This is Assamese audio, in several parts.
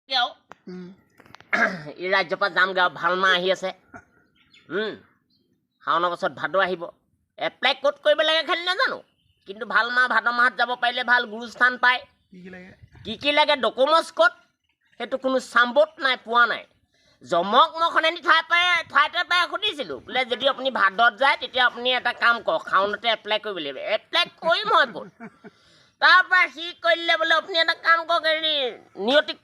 কিয় এই ৰাজ্যৰ পৰা যামগৈ আৰু ভাল মাহ আহি আছে শাওনৰ পাছত ভাদ আহিব এপ্লাই ক'ত কৰিব লাগে খালি নাজানো কিন্তু ভাল মাহ ভাদ মাহত যাব পাৰিলে ভাল গুৰুস্থান পায় কি লাগে ডকুমেণ্টছ ক'ত সেইটো কোনো চাম্বত নাই পোৱা নাই জমক মই খনেনি ঠাইতে পাই সুধিছিলোঁ বোলে যদি আপুনি ভাদত যায় তেতিয়া আপুনি এটা কাম কৰক শাওনতে এপ্লাই কৰিব লাগিব এপ্লাই কৰিম মই ক'ত তাৰপৰা সি কৰিলে বোলে আপুনি এটা কাম কৰক হেৰি নিয়তিক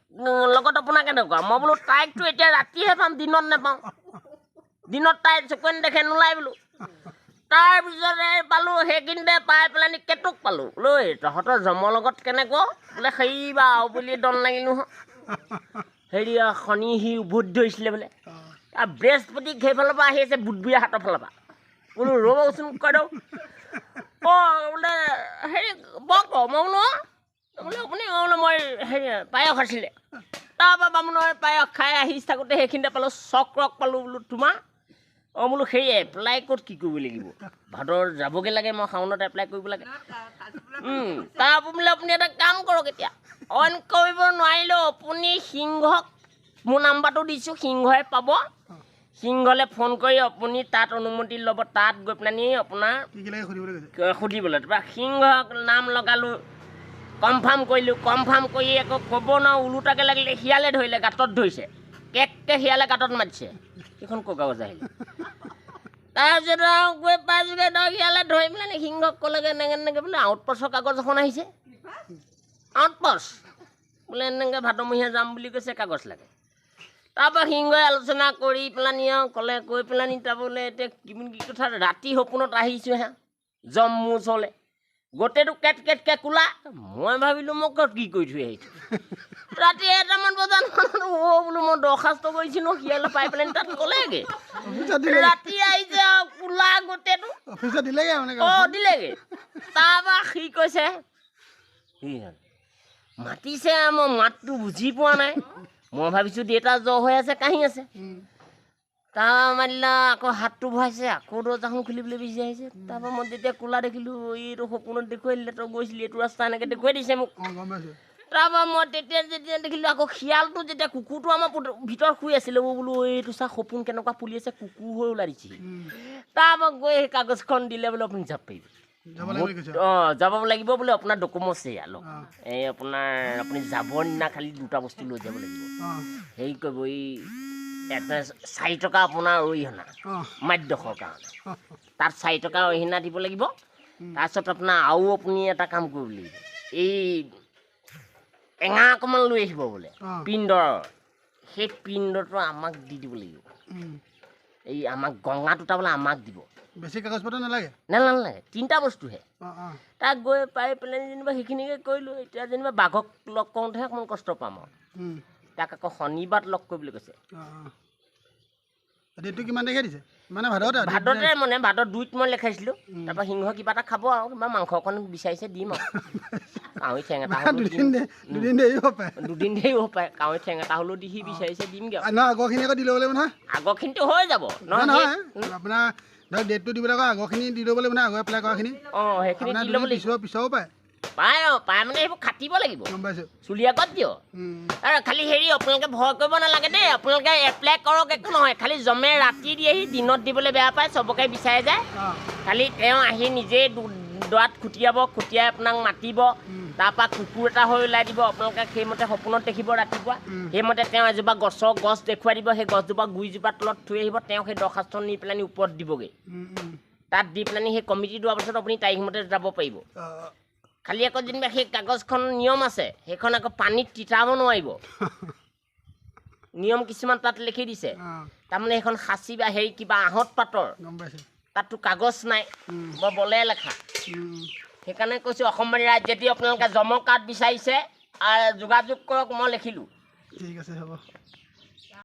লগত আপোনাৰ কেনেকুৱা মই বোলো তাইকতো এতিয়া ৰাতিহে পাম দিনত নাপাওঁ দিনত তাই চকুৱে দেখে নোলাই বোলো তাৰপিছতে পালোঁ সেইখিনিতে পাই পেলানি কেতুক পালোঁ লৈ তহঁতৰ জমৰ লগত কেনেকুৱা বোলে সেইবা আৰু বুলি দন লাগিলোঁ হেৰি শনি সি উভতি ধৰিছিলে বোলে বৃহস্পতিক সেইফালৰ পৰা আহি আছে বুধবৰীয়া হাতৰ ফালৰ পৰা বোলো ৰ'বচোন কৈ দিওঁ বোলে হেৰি বক মই বোলো বোলে আপুনি বোলো মই হেৰি পায়স আছিলে তাৰপৰা বামুণৰ পায়স খাই আহি থাকোঁতে সেইখিনিতে পালোঁ চক্ৰক পালোঁ বোলো তোমাৰ বোলো সেই এপ্লাই ক'ত কি কৰিব লাগিব ভাদৰ যাবগৈ লাগে মই শাওনত এপ্লাই কৰিব লাগে তাৰপৰা বোলে আপুনি এটা কাম কৰক এতিয়া অইন কৰিব নোৱাৰিলেও আপুনি সিংহক মোৰ নাম্বাৰটো দিছোঁ সিংহই পাব সিংহলৈ ফোন কৰি আপুনি তাত অনুমতি ল'ব তাত গৈ পেলানি আপোনাৰ সুধিবলৈ তাৰপৰা সিংহক নাম লগালোঁ কনফাৰ্ম কৰিলোঁ কনফাৰ্ম কৰি আকৌ ক'ব নোৱাৰো ওলোটাকৈ লাগিলে শিয়ালে ধৰিলে গাঁতত ধৰিছে কেককৈ শিয়ালে গাঁতত মাতিছে সেইখন ক'ৰ কাগজ আহিলে তাৰপিছত আৰু গৈ পাইছোগৈ শিয়ালে ধৰি পেলানি সিংহক ক'লেগৈ এনেকৈ বোলে আউটপোষ্টৰ কাগজ এখন আহিছে আউটপোষ্ট বোলে এনেকৈ ভাদমহীয়া যাম বুলি কৈছে কাগজ লাগে তাৰপৰা সিংহই আলোচনা কৰি পেলানি আৰু ক'লে কৈ পেলানি তাৰ বোলে এতিয়া কি কথা ৰাতি সপোনত আহিছোঁ হে জম মোৰ ওচৰলৈ গোটেইটো কেটকৈ কোলা মই ভাবিলোঁ মই ক'ত কি কৰি থৈ আহিছোঁ ৰাতি 1টামান বজাত বোলো মই দৰখাস্ত কৰিছিলোঁ শিয়ালে পাই পেলানি তাত ক'লেগৈ ৰাতি আহিছে আৰু কোলা গোটেইটো দিলেগৈ তাৰপৰা সি কৈছে মাতিছে মই মাতটো বুজি পোৱা নাই মই ভাবিছোঁ দেউতা জ্বৰ হৈ আছে কাহি আছে তাৰপৰা মাৰিলা আকৌ হাতটো ভৰাইছে আকৌ দৰ্জাখন খুলিবলৈ বিচাৰি আহিছে তাৰপৰা মই যেতিয়া কোলা দেখিলোঁ এইটো সপোনত দেখুৱাই দিলে তই গৈছিলি এইটো ৰাস্তা এনেকৈ দেখুৱাই দিছে মোক তাৰপৰা মই যেতিয়া দেখিলোঁ আকৌ শিয়ালটো যেতিয়া কুকুৰটো আমাৰ ভিতৰত শুই আছিলে বোলো এইটো চা সপোন কেনেকুৱা ফুলি আছে কুকুৰ হৈ ওলাই দিছে তাৰপৰা গৈ সেই কাগজখন দিলে বোলে আপুনি যাব পাৰিব যাব লাগিব বোলে আপোনাৰ ডকুমেণ্টছ লওক এই আপোনাৰ আপুনি যাবৰ দিনা খালি 2টা বস্তু লৈ যাব লাগিব হেৰি কৰিব এই 4 টকা আপোনাৰ অৰিহণা মাধ্যখৰ কাৰণে তাত 4 টকা অৰিহণা দিব লাগিব তাৰপিছত আপোনাৰ আৰু আপুনি এটা কাম কৰিব লাগিব এই এঙা অকণমান লৈ আহিব বোলে পিণ্ডৰ সেই পিণ্ডটো আমাক দি দিব লাগিব এই আমাক গঙাটোটা বোলে আমাক দিব বেছি কাগজ পত্ৰ নালাগে নালাগে 3টা বস্তুহে তাক গৈ পাই পেলাই যেনিবা সেইখিনিকে কৰিলোঁ এতিয়া যেনিবা বাঘক লগ কৰোঁতেহে অকণমান কষ্ট পাম আৰু তাক আকৌ শনিবাৰত লগ কৰিবলৈ কৈছে ডেটটো কিমান তাৰিখে দিছে মানে ভাদতে মানে ভাদৰ 2ত মই লেখাইছিলোঁ তাৰপৰা সিংহ কিবা এটা খাব আৰু কিবা মাংস অকণ বিচাৰিছে দিম আৰু কাউৰী ঠেং এটা দুদিন দেৰি হ'ব পাৰে কাউৰী ঠেং এটা হ'লেও দি সি বিচাৰিছে দিমগৈ আগৰখিনি আকৌ দি ল'ব লাগিব নহয় আগৰখিনিতো হৈ যাব নহয় আপোনাৰ ধৰক ডেটটো দিবলৈ আকৌ আগৰখিনি দি ল'ব লাগিব নহয় আগৰ এপ্লাই কৰাখিনি সেইখিনি দি ল'ব লাগিব পিছৰো পায় পায় মানে সেইবোৰ খাটিব লাগিব গম পাইছোঁ চুলি আগত দিয় আৰু খালি হেৰি আপোনালোকে ভয় কৰিব নালাগে দেই আপোনালোকে এপ্লাই কৰক একো নহয় খালি জমে ৰাতি দি আহি দিনত দিবলৈ বেয়া পায় চবকে বিচাৰে যায় খালি তেওঁ আহি নিজেই দৰাত খুটিয়াই আপোনাক মাতিব তাৰপৰা কুকুৰ এটা হৈ ওলাই দিব আপোনালোকে সেইমতে সপোনত দেখিব ৰাতিপুৱা সেইমতে তেওঁ এজোপা গছ দেখুৱাই দিব সেই গছজোপা গুৰিজোপাৰ তলত থৈ আহিব তেওঁ সেই দৰখাস্ত নি পেলানি ওপৰত দিবগৈ তাত দি পেলানি সেই কমিটি দিয়াৰ পাছত আপুনি তাৰিখমতে যাব পাৰিব খালি আকৌ যেনিবা সেই কাগজখন নিয়ম আছে সেইখন আকৌ পানীত তিতাব নোৱাৰিব নিয়ম কিছুমান তাত লিখি দিছে তাৰমানে সেইখন সাঁচি বা হেৰি কিবা আহঁত পাতৰ তাততো কাগজ নাই বৰ বলে লেখা সেইকাৰণে কৈছোঁ অসমবাদী ৰাইজ যদি আপোনালোকে জম কাৰ্ড বিচাৰিছে যোগাযোগ কৰক মই লিখিলোঁ ঠিক আছে হ'ব